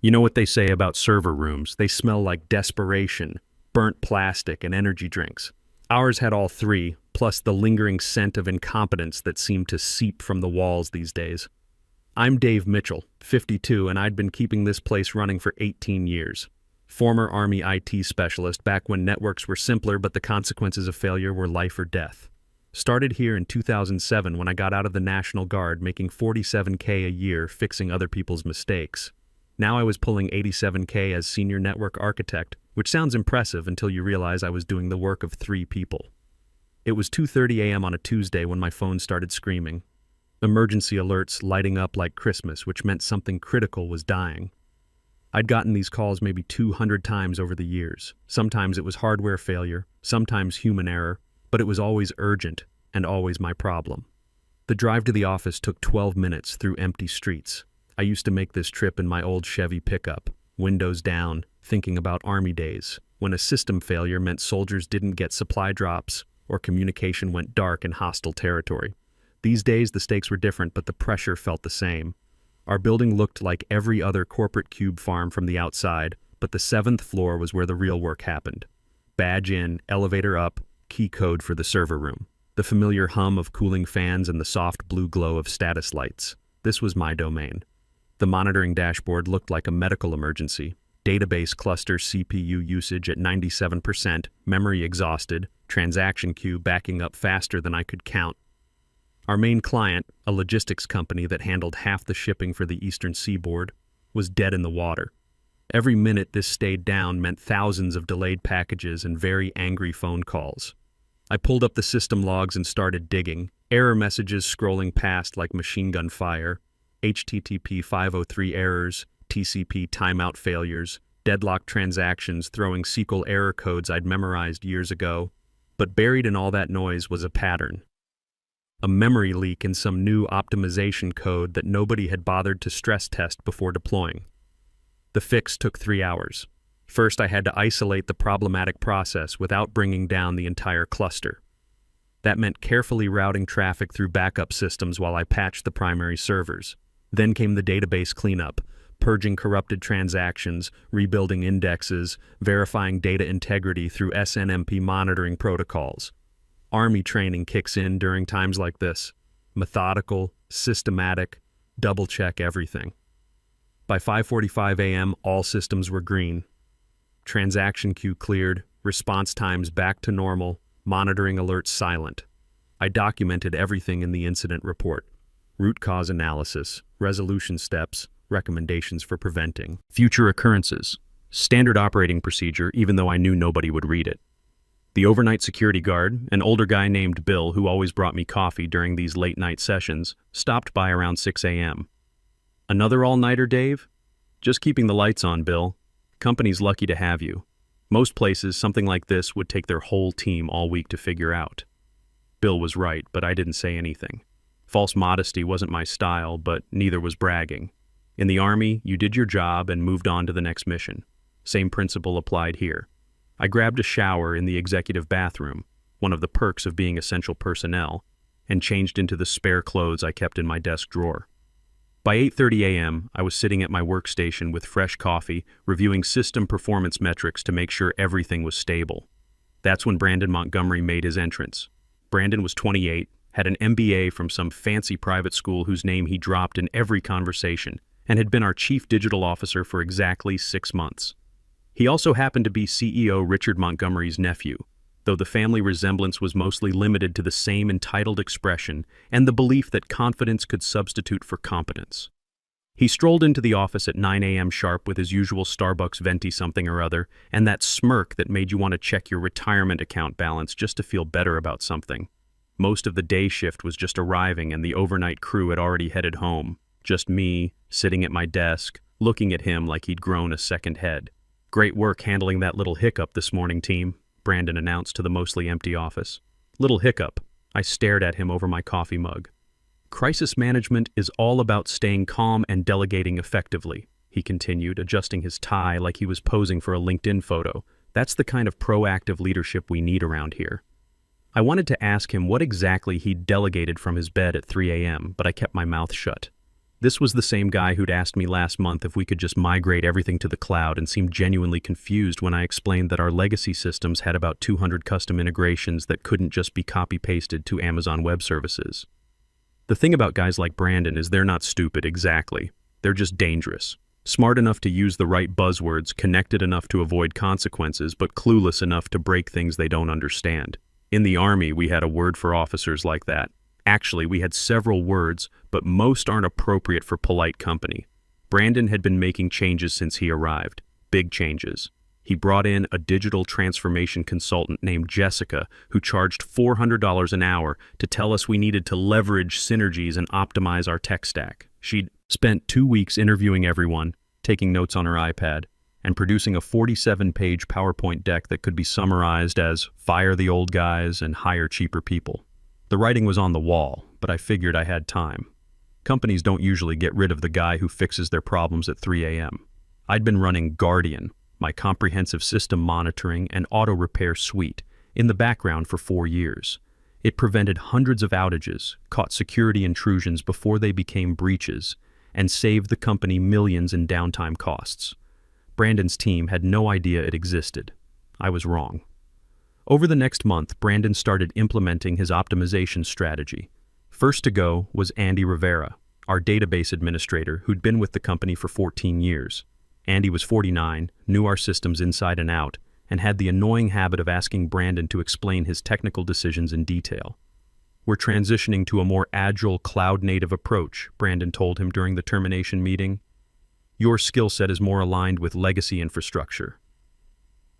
You know what they say about server rooms? They smell like desperation, burnt plastic, and energy drinks. Ours had all three, plus the lingering scent of incompetence that seemed to seep from the walls these days. I'm Dave Mitchell, 52, and I'd been keeping this place running for 18 years. Former Army IT specialist back when networks were simpler but the consequences of failure were life or death. Started here in 2007 when I got out of the National Guard making $47K a year fixing other people's mistakes. Now I was pulling $87K as senior network architect, which sounds impressive until you realize I was doing the work of 3 people. It was 2:30 a.m. on a Tuesday when my phone started screaming. Emergency alerts lighting up like Christmas, which meant something critical was dying. I'd gotten these calls maybe 200 times over the years. Sometimes it was hardware failure, sometimes human error, but it was always urgent and always my problem. The drive to the office took 12 minutes through empty streets. I used to make this trip in my old Chevy pickup, windows down, thinking about Army days, when a system failure meant soldiers didn't get supply drops or communication went dark in hostile territory. These days the stakes were different, but the pressure felt the same. Our building looked like every other corporate cube farm from the outside, but the 7th floor was where the real work happened. Badge in, elevator up, key code for the server room. The familiar hum of cooling fans and the soft blue glow of status lights. This was my domain. The monitoring dashboard looked like a medical emergency. Database cluster CPU usage at 97%, memory exhausted, transaction queue backing up faster than I could count. Our main client, a logistics company that handled half the shipping for the eastern seaboard, was dead in the water. Every minute this stayed down meant thousands of delayed packages and very angry phone calls. I pulled up the system logs and started digging, error messages scrolling past like machine gun fire, HTTP 503 errors, TCP timeout failures, deadlocked transactions throwing SQL error codes I'd memorized years ago. But buried in all that noise was a pattern. A memory leak in some new optimization code that nobody had bothered to stress test before deploying. The fix took 3 hours. First, I had to isolate the problematic process without bringing down the entire cluster. That meant carefully routing traffic through backup systems while I patched the primary servers. Then came the database cleanup, purging corrupted transactions, rebuilding indexes, verifying data integrity through SNMP monitoring protocols. Army training kicks in during times like this. Methodical, systematic, double-check everything. By 5:45 a.m., all systems were green. Transaction queue cleared, response times back to normal, monitoring alerts silent. I documented everything in the incident report. Root cause analysis, resolution steps, recommendations for preventing future occurrences. Standard operating procedure, even though I knew nobody would read it. The overnight security guard, an older guy named Bill who always brought me coffee during these late-night sessions, stopped by around 6 a.m. "Another all-nighter, Dave?" "Just keeping the lights on, Bill. Company's lucky to have you. Most places, something like this would take their whole team all week to figure out." Bill was right, but I didn't say anything. False modesty wasn't my style, but neither was bragging. In the Army, you did your job and moved on to the next mission. Same principle applied here. I grabbed a shower in the executive bathroom, one of the perks of being essential personnel, and changed into the spare clothes I kept in my desk drawer. By 8:30 a.m., I was sitting at my workstation with fresh coffee, reviewing system performance metrics to make sure everything was stable. That's when Brandon Montgomery made his entrance. Brandon was 28, had an MBA from some fancy private school whose name he dropped in every conversation, and had been our chief digital officer for exactly 6 months. He also happened to be CEO Richard Montgomery's nephew, though the family resemblance was mostly limited to the same entitled expression and the belief that confidence could substitute for competence. He strolled into the office at 9 a.m. sharp with his usual Starbucks venti something or other, and that smirk that made you want to check your retirement account balance just to feel better about something. Most of the day shift was just arriving and the overnight crew had already headed home. Just me, sitting at my desk, looking at him like he'd grown a second head. "Great work handling that little hiccup this morning, team," Brandon announced to the mostly empty office. "Little hiccup." I stared at him over my coffee mug. "Crisis management is all about staying calm and delegating effectively," he continued, adjusting his tie like he was posing for a LinkedIn photo. "That's the kind of proactive leadership we need around here." I wanted to ask him what exactly he'd delegated from his bed at 3 a.m., but I kept my mouth shut. This was the same guy who'd asked me last month if we could just migrate everything to the cloud and seemed genuinely confused when I explained that our legacy systems had about 200 custom integrations that couldn't just be copy-pasted to Amazon Web Services. The thing about guys like Brandon is they're not stupid exactly. They're just dangerous. Smart enough to use the right buzzwords, connected enough to avoid consequences, but clueless enough to break things they don't understand. In the Army, we had a word for officers like that. Actually, we had several words, but most aren't appropriate for polite company. Brandon had been making changes since he arrived. Big changes. He brought in a digital transformation consultant named Jessica, who charged $400 an hour to tell us we needed to leverage synergies and optimize our tech stack. She'd spent 2 weeks interviewing everyone, taking notes on her iPad, and producing a 47-page PowerPoint deck that could be summarized as "fire the old guys and hire cheaper people." The writing was on the wall, but I figured I had time. Companies don't usually get rid of the guy who fixes their problems at 3 a.m. I'd been running Guardian, my comprehensive system monitoring and auto repair suite, in the background for 4 years. It prevented hundreds of outages, caught security intrusions before they became breaches, and saved the company millions in downtime costs. Brandon's team had no idea it existed. I was wrong. Over the next month, Brandon started implementing his optimization strategy. First to go was Andy Rivera, our database administrator who'd been with the company for 14 years. Andy was 49, knew our systems inside and out, and had the annoying habit of asking Brandon to explain his technical decisions in detail. "We're transitioning to a more agile, cloud-native approach," Brandon told him during the termination meeting. "Your skill set is more aligned with legacy infrastructure."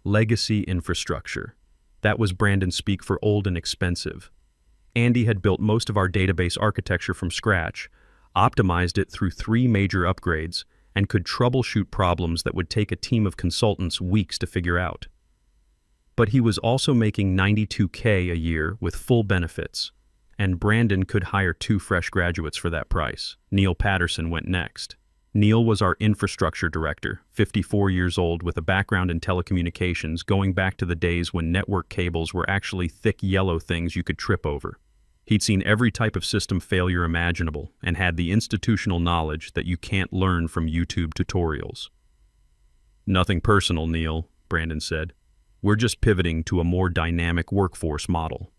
Legacy infrastructure. That was Brandon speak for old and expensive. Andy had built most of our database architecture from scratch, optimized it through 3 major upgrades, and could troubleshoot problems that would take a team of consultants weeks to figure out. But he was also making $92K a year with full benefits, and Brandon could hire 2 fresh graduates for that price. Neil Patterson went next. Neil was our infrastructure director, 54 years old with a background in telecommunications going back to the days when network cables were actually thick yellow things you could trip over. He'd seen every type of system failure imaginable and had the institutional knowledge that you can't learn from YouTube tutorials. "Nothing personal, Neil," Brandon said. "We're just pivoting to a more dynamic workforce model."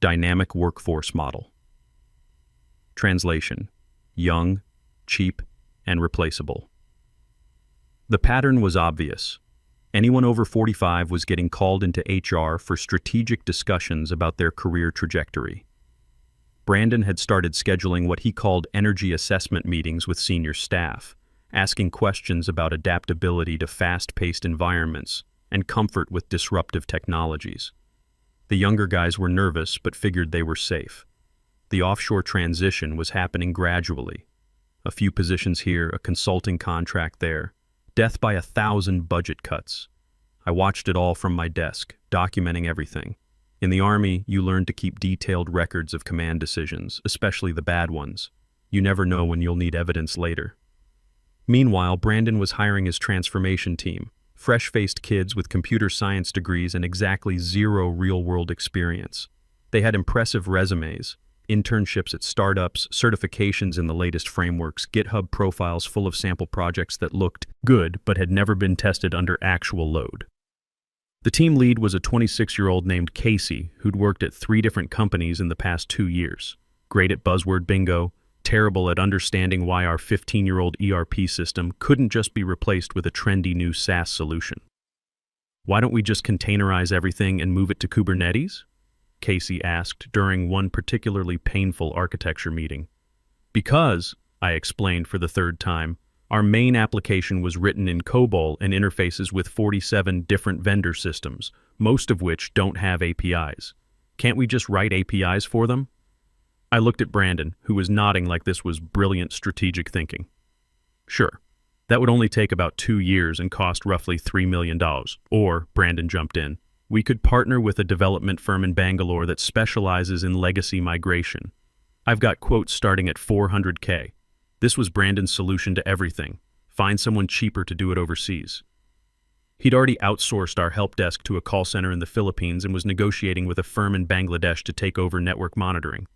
Dynamic workforce model. Translation: young, cheap, and replaceable. The pattern was obvious. Anyone over 45 was getting called into HR for strategic discussions about their career trajectory. Brandon had started scheduling what he called energy assessment meetings with senior staff, asking questions about adaptability to fast-paced environments and comfort with disruptive technologies. The younger guys were nervous but figured they were safe. The offshore transition was happening gradually. A few positions here, a consulting contract there. Death by 1,000 budget cuts. I watched it all from my desk, documenting everything. In the Army, you learn to keep detailed records of command decisions, especially the bad ones. You never know when you'll need evidence later. Meanwhile, Brandon was hiring his transformation team, fresh-faced kids with computer science degrees and exactly 0 real-world experience. They had impressive resumes, internships at startups, certifications in the latest frameworks, GitHub profiles full of sample projects that looked good but had never been tested under actual load. The team lead was a 26-year-old named Casey who'd worked at 3 different companies in the past 2 years. Great at buzzword bingo, terrible at understanding why our 15-year-old ERP system couldn't just be replaced with a trendy new SaaS solution. "Why don't we just containerize everything and move it to Kubernetes?" Casey asked during one particularly painful architecture meeting. "Because," I explained for the 3rd time, "our main application was written in COBOL and interfaces with 47 different vendor systems, most of which don't have APIs. Can't we just write APIs for them?" I looked at Brandon, who was nodding like this was brilliant strategic thinking. "Sure. That would only take about 2 years and cost roughly $3 million. Or," Brandon jumped in, "we could partner with a development firm in Bangalore that specializes in legacy migration. I've got quotes starting at $400K. This was Brandon's solution to everything. Find someone cheaper to do it overseas." He'd already outsourced our help desk to a call center in the Philippines and was negotiating with a firm in Bangladesh to take over network monitoring.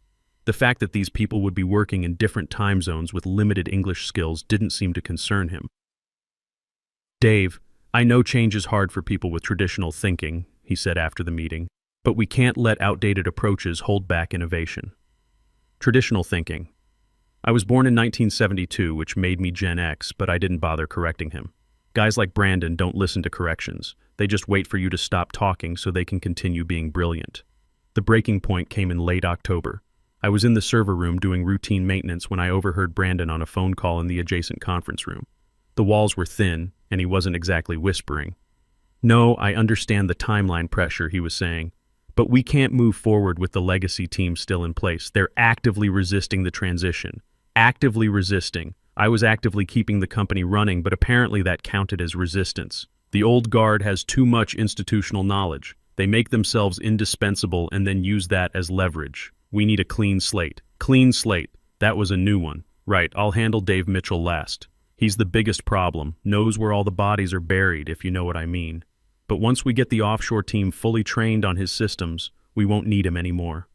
The fact that these people would be working in different time zones with limited English skills didn't seem to concern him. "Dave, I know change is hard for people with traditional thinking," he said after the meeting, "but we can't let outdated approaches hold back innovation." Traditional thinking. I was born in 1972, which made me Gen X, but I didn't bother correcting him. Guys like Brandon don't listen to corrections. They just wait for you to stop talking so they can continue being brilliant. The breaking point came in late October. I was in the server room doing routine maintenance when I overheard Brandon on a phone call in the adjacent conference room. The walls were thin, and he wasn't exactly whispering. "No, I understand the timeline pressure," he was saying, "but we can't move forward with the legacy team still in place. They're actively resisting the transition. Actively resisting. I was actively keeping the company running, but apparently that counted as resistance. The old guard has too much institutional knowledge. They make themselves indispensable and then use that as leverage. We need a clean slate." Clean slate. That was a new one. Right, I'll handle Dave Mitchell last. He's the biggest problem, knows where all the bodies are buried, if you know what I mean. But once we get the offshore team fully trained on his systems, we won't need him anymore.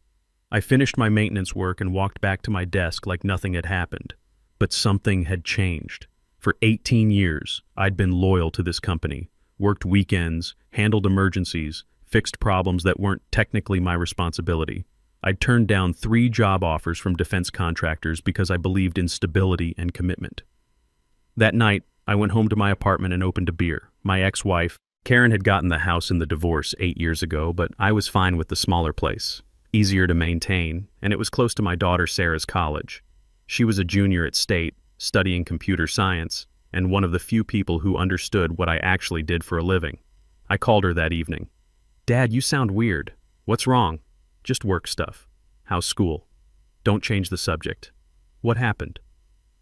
I finished my maintenance work and walked back to my desk like nothing had happened. But something had changed. For 18 years, I'd been loyal to this company, worked weekends, handled emergencies, fixed problems that weren't technically my responsibility. I'd turned down 3 job offers from defense contractors because I believed in stability and commitment. That night, I went home to my apartment and opened a beer. My ex-wife, Karen, had gotten the house in the divorce 8 years ago, but I was fine with the smaller place. Easier to maintain, and it was close to my daughter Sarah's college. She was a junior at State, studying computer science, and one of the few people who understood what I actually did for a living. I called her that evening. "Dad, you sound weird. What's wrong?" "Just work stuff." "How's school?" "Don't change the subject." "What happened?"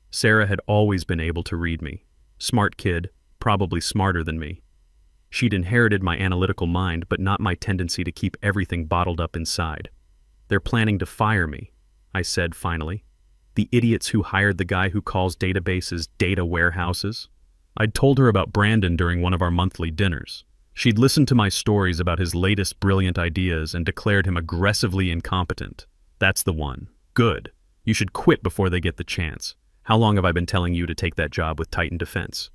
Sarah had always been able to read me. Smart kid, probably smarter than me. She'd inherited my analytical mind, but not my tendency to keep everything bottled up inside. "They're planning to fire me," I said finally. "The idiots who hired the guy who calls databases data warehouses." I'd told her about Brandon during one of our monthly dinners. She'd listened to my stories about his latest brilliant ideas and declared him aggressively incompetent. "That's the one. Good. You should quit before they get the chance. How long have I been telling you to take that job with Titan Defense?"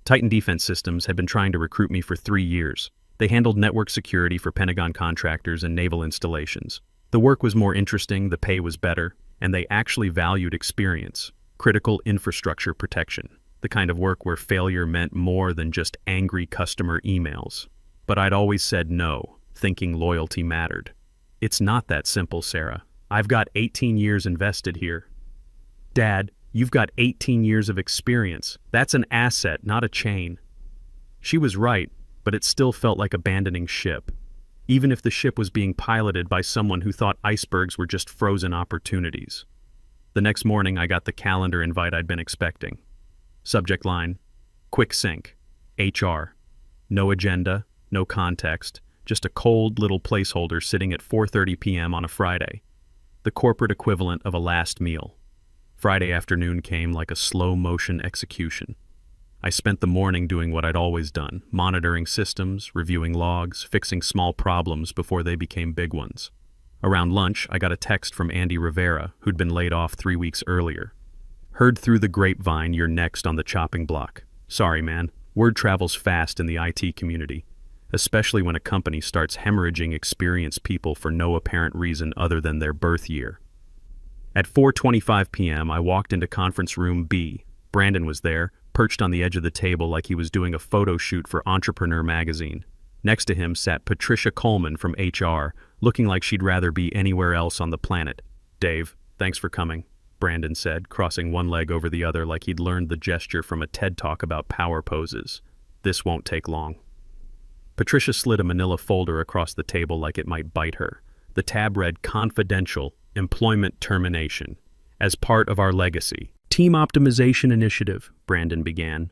Titan Defense Systems had been trying to recruit me for 3 years. They handled network security for Pentagon contractors and naval installations. The work was more interesting, the pay was better, and they actually valued experience, critical infrastructure protection, the kind of work where failure meant more than just angry customer emails. But I'd always said no, thinking loyalty mattered. "It's not that simple, Sarah. I've got 18 years invested here." "Dad, you've got 18 years of experience. That's an asset, not a chain." She was right, but it still felt like abandoning ship, even if the ship was being piloted by someone who thought icebergs were just frozen opportunities. The next morning, I got the calendar invite I'd been expecting. Subject line, quick sync, HR. No agenda, no context, just a cold little placeholder sitting at 4:30 p.m. on a Friday. The corporate equivalent of a last meal. Friday afternoon came like a slow-motion execution. I spent the morning doing what I'd always done, monitoring systems, reviewing logs, fixing small problems before they became big ones. Around lunch, I got a text from Andy Rivera, who'd been laid off 3 weeks earlier. "Heard through the grapevine you're next on the chopping block. Sorry, man. Word travels fast in the IT community, especially when a company starts hemorrhaging experienced people for no apparent reason other than their birth year." At 4:25 p.m., I walked into conference room B. Brandon was there, perched on the edge of the table like he was doing a photo shoot for Entrepreneur magazine. Next to him sat Patricia Coleman from HR, looking like she'd rather be anywhere else on the planet. "Dave, thanks for coming," Brandon said, crossing one leg over the other like he'd learned the gesture from a TED Talk about power poses. "This won't take long." Patricia slid a manila folder across the table like it might bite her. The tab read "Confidential Employment Termination. As part of our legacy Team Optimization Initiative," Brandon began.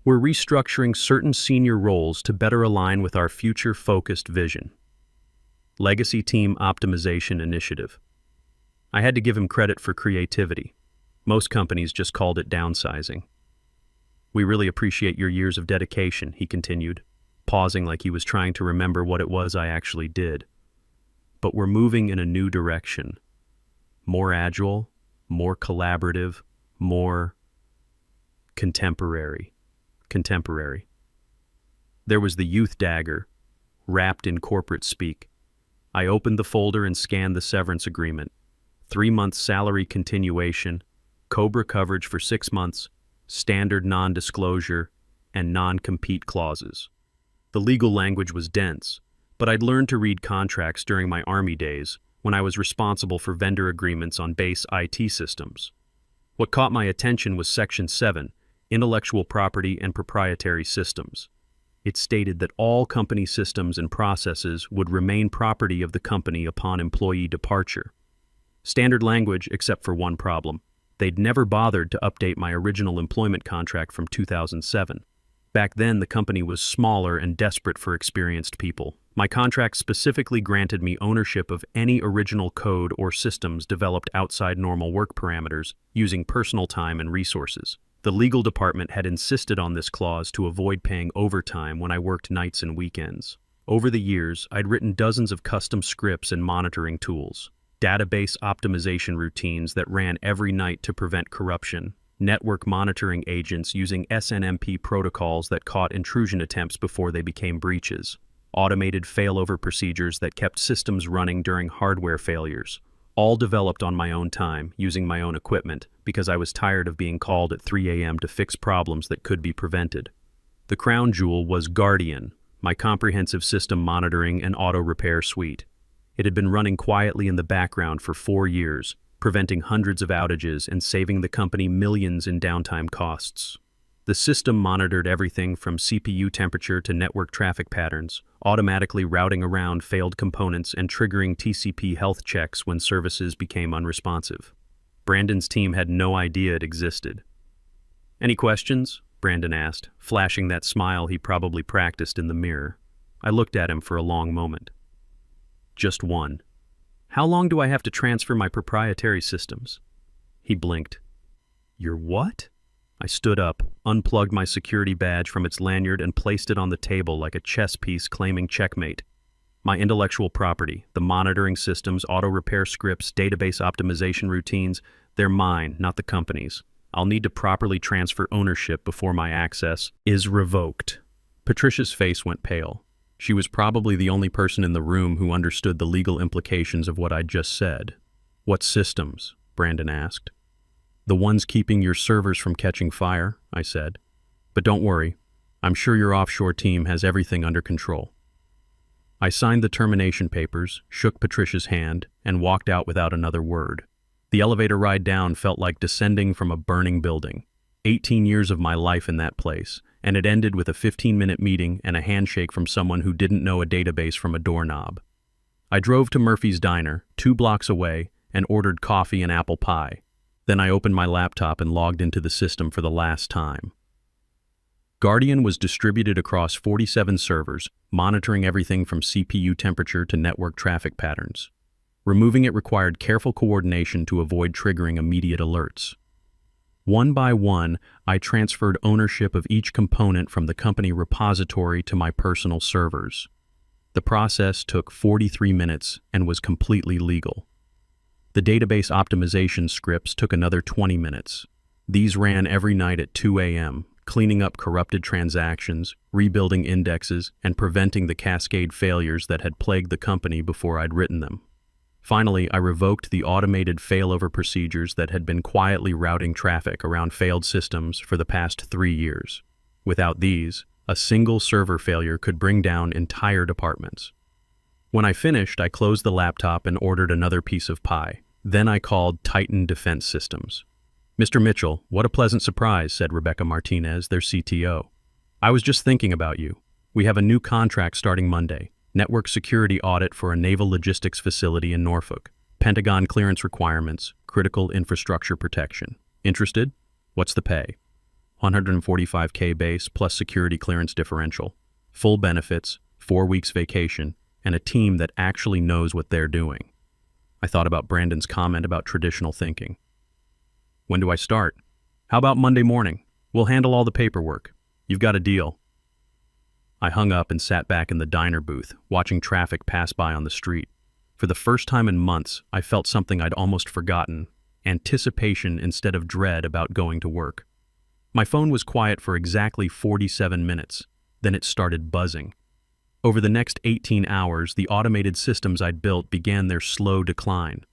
"We're restructuring certain senior roles to better align with our future-focused vision." Legacy Team Optimization Initiative. I had to give him credit for creativity. Most companies just called it downsizing. "We really appreciate your years of dedication," he continued, pausing like he was trying to remember what it was I actually did. "But we're moving in a new direction. more agile, more collaborative, more contemporary. Contemporary. There was the youth dagger, wrapped in corporate speak. I opened the folder and scanned the severance agreement. 3-month salary continuation, COBRA coverage for 6 months, standard non-disclosure, and non-compete clauses. The legal language was dense, but I'd learned to read contracts during my Army days when I was responsible for vendor agreements on base IT systems. What caught my attention was Section 7, Intellectual Property and Proprietary Systems. It stated that all company systems and processes would remain property of the company upon employee departure. Standard language, except for one problem. They'd never bothered to update my original employment contract from 2007. Back then, the company was smaller and desperate for experienced people. My contract specifically granted me ownership of any original code or systems developed outside normal work parameters, using personal time and resources. The legal department had insisted on this clause to avoid paying overtime when I worked nights and weekends. Over the years, I'd written dozens of custom scripts and monitoring tools, database optimization routines that ran every night to prevent corruption, network monitoring agents using SNMP protocols that caught intrusion attempts before they became breaches, automated failover procedures that kept systems running during hardware failures, all developed on my own time, using my own equipment, because I was tired of being called at 3 a.m. to fix problems that could be prevented. The crown jewel was Guardian, my comprehensive system monitoring and auto repair suite. It had been running quietly in the background for 4 years, preventing hundreds of outages and saving the company millions in downtime costs. The system monitored everything from CPU temperature to network traffic patterns, automatically routing around failed components and triggering TCP health checks when services became unresponsive. Brandon's team had no idea it existed. "Any questions?" Brandon asked, flashing that smile he probably practiced in the mirror. I looked at him for a long moment. "Just one. How long do I have to transfer my proprietary systems?" He blinked. "Your what?" I stood up, unplugged my security badge from its lanyard and placed it on the table like a chess piece claiming checkmate. "My intellectual property, the monitoring systems, auto-repair scripts, database optimization routines, they're mine, not the company's. I'll need to properly transfer ownership before my access is revoked." Patricia's face went pale. She was probably the only person in the room who understood the legal implications of what I'd just said. "What systems?" Brandon asked. "The ones keeping your servers from catching fire," I said. "But don't worry, I'm sure your offshore team has everything under control." I signed the termination papers, shook Patricia's hand, and walked out without another word. The elevator ride down felt like descending from a burning building. 18 years of my life in that place, and it ended with a 15-minute meeting and a handshake from someone who didn't know a database from a doorknob. I drove to Murphy's Diner, 2 blocks away, and ordered coffee and apple pie. Then I opened my laptop and logged into the system for the last time. Guardian was distributed across 47 servers, monitoring everything from CPU temperature to network traffic patterns. Removing it required careful coordination to avoid triggering immediate alerts. One by one, I transferred ownership of each component from the company repository to my personal servers. The process took 43 minutes and was completely legal. The database optimization scripts took another 20 minutes. These ran every night at 2 a.m., cleaning up corrupted transactions, rebuilding indexes, and preventing the cascade failures that had plagued the company before I'd written them. Finally, I revoked the automated failover procedures that had been quietly routing traffic around failed systems for the past 3 years. Without these, a single server failure could bring down entire departments. When I finished, I closed the laptop and ordered another piece of pie. Then I called Titan Defense Systems. "Mr. Mitchell, what a pleasant surprise," said Rebecca Martinez, their CTO. "I was just thinking about you. We have a new contract starting Monday. Network security audit for a naval logistics facility in Norfolk. Pentagon clearance requirements, critical infrastructure protection. Interested? What's the pay? $145K base plus security clearance differential. Full benefits, 4 weeks vacation, and a team that actually knows what they're doing." I thought about Brandon's comment about traditional thinking. "When do I start?" "How about Monday morning? We'll handle all the paperwork. You've got a deal." I hung up and sat back in the diner booth, watching traffic pass by on the street. For the first time in months, I felt something I'd almost forgotten, anticipation instead of dread about going to work. My phone was quiet for exactly 47 minutes, then it started buzzing. Over the next 18 hours, the automated systems I'd built began their slow decline.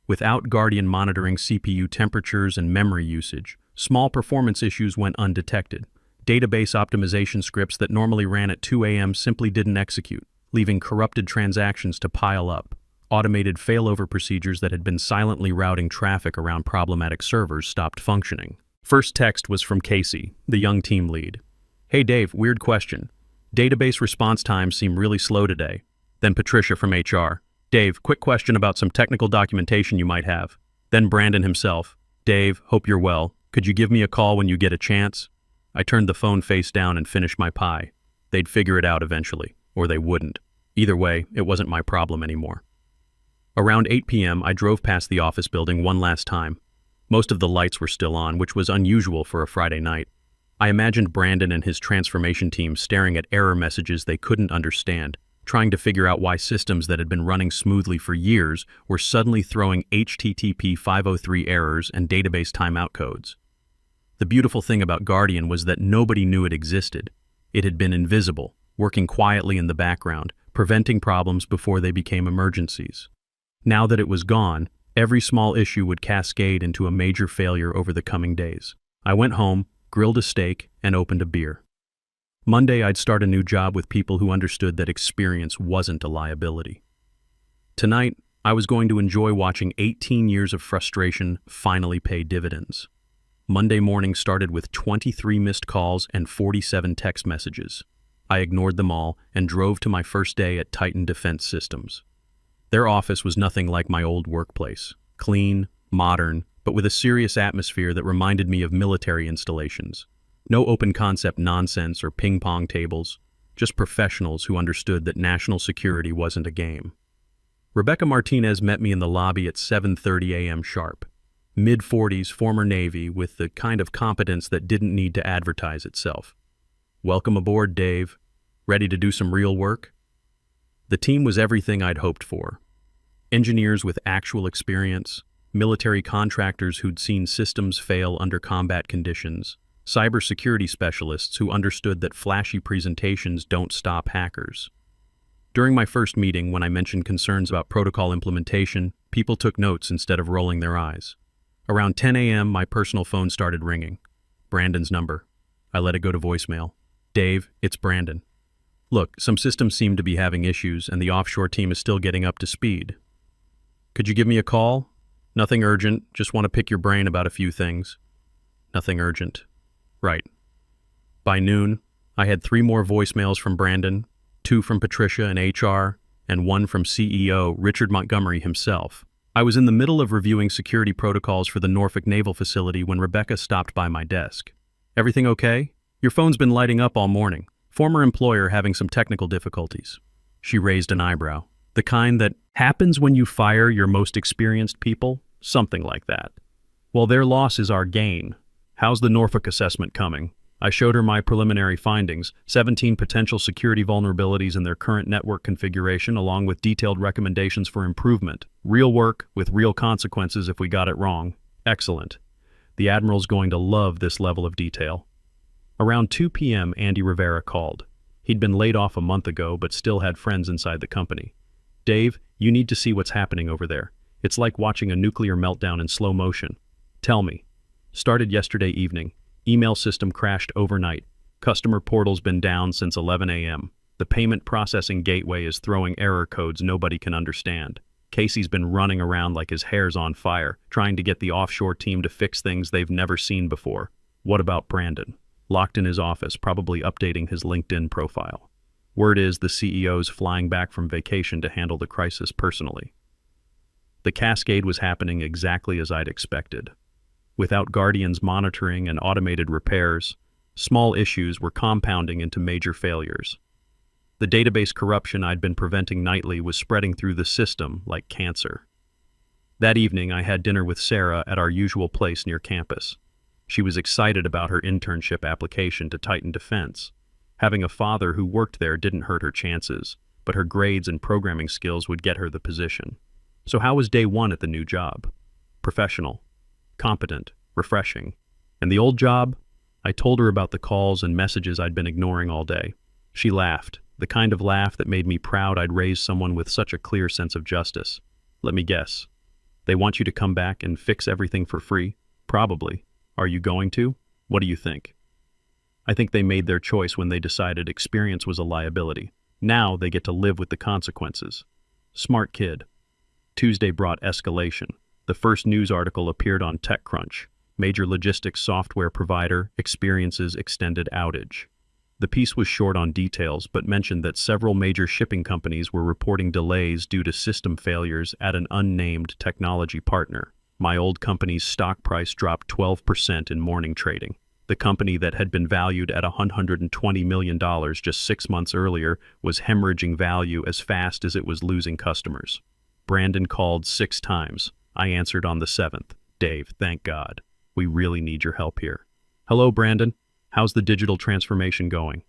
Without Guardian monitoring CPU temperatures and memory usage, small performance issues went undetected. Database optimization scripts that normally ran at 2 a.m. simply didn't execute, leaving corrupted transactions to pile up. Automated failover procedures that had been silently routing traffic around problematic servers stopped functioning. First text was from Casey, the young team lead. "Hey Dave, weird question. Database response times seem really slow today." Then Patricia from HR. "Dave, quick question about some technical documentation you might have." Then Brandon himself. "Dave, hope you're well. Could you give me a call when you get a chance?" I turned the phone face down and finished my pie. They'd figure it out eventually, or they wouldn't. Either way, it wasn't my problem anymore. Around 8 p.m., I drove past the office building one last time. Most of the lights were still on, which was unusual for a Friday night. I imagined Brandon and his transformation team staring at error messages they couldn't understand, trying to figure out why systems that had been running smoothly for years were suddenly throwing HTTP 503 errors and database timeout codes. The beautiful thing about Guardian was that nobody knew it existed. It had been invisible, working quietly in the background, preventing problems before they became emergencies. Now that it was gone, every small issue would cascade into a major failure over the coming days. I went home, grilled a steak, and opened a beer. Monday, I'd start a new job with people who understood that experience wasn't a liability. Tonight, I was going to enjoy watching 18 years of frustration finally pay dividends. Monday morning started with 23 missed calls and 47 text messages. I ignored them all and drove to my first day at Titan Defense Systems. Their office was nothing like my old workplace. Clean, modern, but with a serious atmosphere that reminded me of military installations. No open concept nonsense or ping-pong tables, just professionals who understood that national security wasn't a game. Rebecca Martinez met me in the lobby at 7:30 a.m. sharp. Mid-40s, former Navy, with the kind of competence that didn't need to advertise itself. "Welcome aboard, Dave. Ready to do some real work?" The team was everything I'd hoped for. Engineers with actual experience, military contractors who'd seen systems fail under combat conditions, cybersecurity specialists who understood that flashy presentations don't stop hackers. During my first meeting, when I mentioned concerns about protocol implementation, people took notes instead of rolling their eyes. Around 10 a.m., my personal phone started ringing. Brandon's number. I let it go to voicemail. "Dave, it's Brandon. Look, some systems seem to be having issues, and the offshore team is still getting up to speed. Could you give me a call? Nothing urgent, just want to pick your brain about a few things." Nothing urgent. Right. By noon, I had 3 more voicemails from Brandon, 2 from Patricia and HR, and 1 from CEO Richard Montgomery himself. I was in the middle of reviewing security protocols for the Norfolk Naval Facility when Rebecca stopped by my desk. "Everything okay? Your phone's been lighting up all morning. Former employer having some technical difficulties." She raised an eyebrow. "The kind that happens when you fire your most experienced people? Something like that." "Well, their loss is our gain. How's the Norfolk assessment coming?" I showed her my preliminary findings, 17 potential security vulnerabilities in their current network configuration, along with detailed recommendations for improvement. Real work with real consequences if we got it wrong. Excellent. The Admiral's going to love this level of detail. Around 2 p.m., Andy Rivera called. He'd been laid off a month ago, but still had friends inside the company. "Dave, you need to see what's happening over there. It's like watching a nuclear meltdown in slow motion." "Tell me." "Started yesterday evening. Email system crashed overnight. Customer portal's been down since 11 a.m. The payment processing gateway is throwing error codes nobody can understand. Casey's been running around like his hair's on fire, trying to get the offshore team to fix things they've never seen before." "What about Brandon?" "Locked in his office, probably updating his LinkedIn profile. Word is the CEO's flying back from vacation to handle the crisis personally." The cascade was happening exactly as I'd expected. Without Guardian's monitoring and automated repairs, small issues were compounding into major failures. The database corruption I'd been preventing nightly was spreading through the system like cancer. That evening, I had dinner with Sarah at our usual place near campus. She was excited about her internship application to Titan Defense. Having a father who worked there didn't hurt her chances, but her grades and programming skills would get her the position. So how was day one at the new job? Professional, competent, refreshing. And the old job? I told her about the calls and messages I'd been ignoring all day. She laughed, the kind of laugh that made me proud I'd raised someone with such a clear sense of justice. Let me guess. They want you to come back and fix everything for free? Probably. Are you going to? What do you think? I think they made their choice when they decided experience was a liability. Now they get to live with the consequences. Smart kid. Tuesday brought escalation. The first news article appeared on TechCrunch. Major logistics software provider experiences extended outage. The piece was short on details, but mentioned that several major shipping companies were reporting delays due to system failures at an unnamed technology partner. My old company's stock price dropped 12% in morning trading. The company that had been valued at $120 million just 6 months earlier was hemorrhaging value as fast as it was losing customers. Brandon called 6 times. I answered on the 7th. Dave, thank God. We really need your help here. Hello, Brandon. How's the digital transformation going?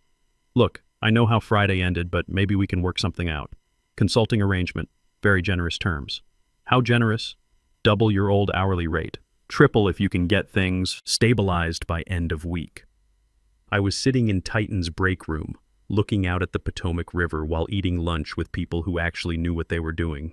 Look, I know how Friday ended, but maybe we can work something out. Consulting arrangement. Very generous terms. How generous? Double your old hourly rate. Triple if you can get things stabilized by end of week. I was sitting in Titan's break room, looking out at the Potomac River while eating lunch with people who actually knew what they were doing.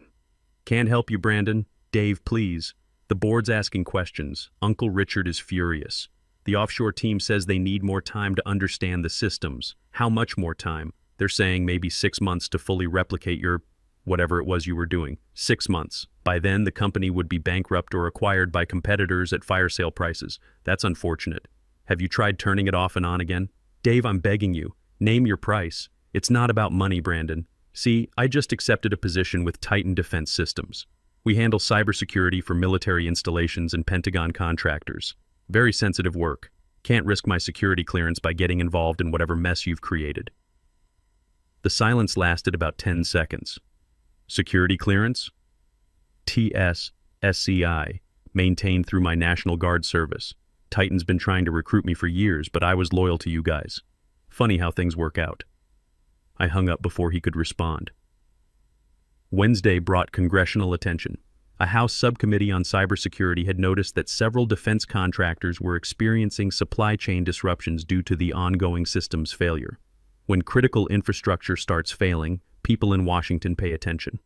Can't help you, Brandon. Dave, please. The board's asking questions. Uncle Richard is furious. The offshore team says they need more time to understand the systems. How much more time? They're saying maybe 6 months to fully replicate your whatever it was you were doing. 6 months. By then, the company would be bankrupt or acquired by competitors at fire sale prices. That's unfortunate. Have you tried turning it off and on again? Dave, I'm begging you. Name your price. It's not about money, Brandon. See, I just accepted a position with Titan Defense Systems. We handle cybersecurity for military installations and Pentagon contractors. Very sensitive work. Can't risk my security clearance by getting involved in whatever mess you've created. The silence lasted about 10 seconds. Security clearance? TS-SCI, maintained through my National Guard service. Titan's been trying to recruit me for years, but I was loyal to you guys. Funny how things work out. I hung up before he could respond. Wednesday brought congressional attention. A House subcommittee on cybersecurity had noticed that several defense contractors were experiencing supply chain disruptions due to the ongoing systems failure. When critical infrastructure starts failing, people in Washington pay attention.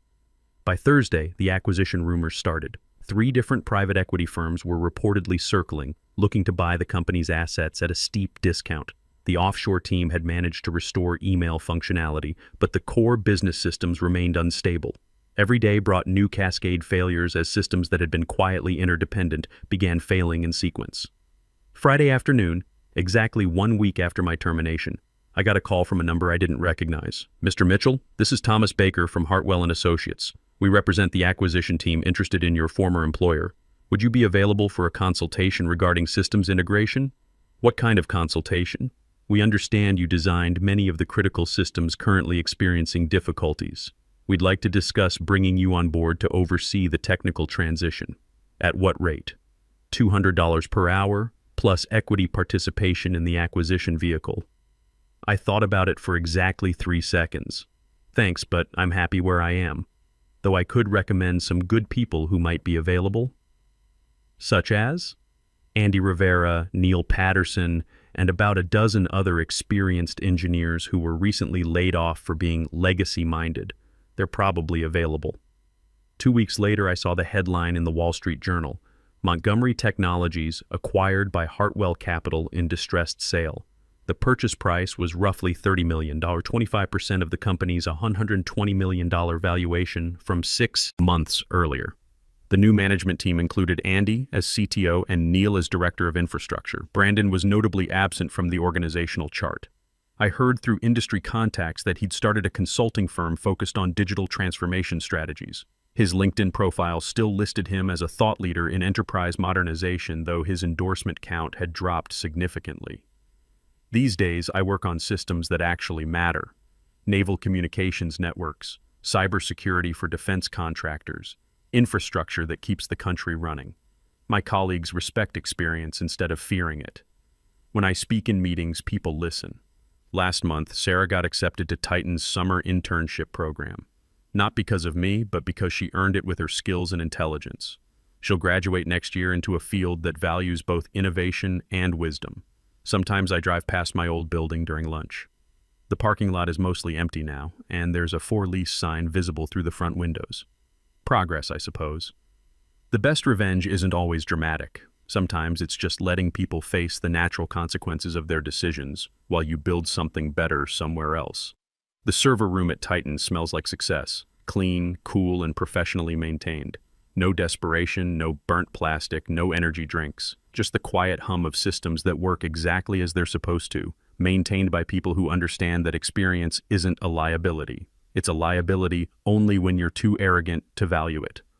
By Thursday, the acquisition rumors started. 3 different private equity firms were reportedly circling, looking to buy the company's assets at a steep discount. The offshore team had managed to restore email functionality, but the core business systems remained unstable. Every day brought new cascade failures as systems that had been quietly interdependent began failing in sequence. Friday afternoon, exactly 1 week after my termination, I got a call from a number I didn't recognize. Mr. Mitchell, this is Thomas Baker from Hartwell & Associates. We represent the acquisition team interested in your former employer. Would you be available for a consultation regarding systems integration? What kind of consultation? We understand you designed many of the critical systems currently experiencing difficulties. We'd like to discuss bringing you on board to oversee the technical transition. At what rate? $200 per hour, plus equity participation in the acquisition vehicle. I thought about it for exactly 3 seconds. Thanks, but I'm happy where I am. Though I could recommend some good people who might be available. Such as? Andy Rivera, Neil Patterson, and about a dozen other experienced engineers who were recently laid off for being legacy-minded. They're probably available. 2 weeks later, I saw the headline in the Wall Street Journal. Montgomery Technologies acquired by Hartwell Capital in distressed sale. The purchase price was roughly $30 million, 25% of the company's $120 million valuation from 6 months earlier. The new management team included Andy as CTO and Neil as Director of Infrastructure. Brandon was notably absent from the organizational chart. I heard through industry contacts that he'd started a consulting firm focused on digital transformation strategies. His LinkedIn profile still listed him as a thought leader in enterprise modernization, though his endorsement count had dropped significantly. These days, I work on systems that actually matter. Naval communications networks, cybersecurity for defense contractors, infrastructure that keeps the country running. My colleagues respect experience instead of fearing it. When I speak in meetings, people listen. Last month, Sarah got accepted to Titan's summer internship program. Not because of me, but because she earned it with her skills and intelligence. She'll graduate next year into a field that values both innovation and wisdom. Sometimes I drive past my old building during lunch. The parking lot is mostly empty now, and there's a for lease sign visible through the front windows. Progress, I suppose. The best revenge isn't always dramatic. Sometimes it's just letting people face the natural consequences of their decisions while you build something better somewhere else. The server room at Titan smells like success. Clean, cool, and professionally maintained. No desperation, no burnt plastic, no energy drinks. Just the quiet hum of systems that work exactly as they're supposed to, maintained by people who understand that experience isn't a liability. It's a liability only when you're too arrogant to value it.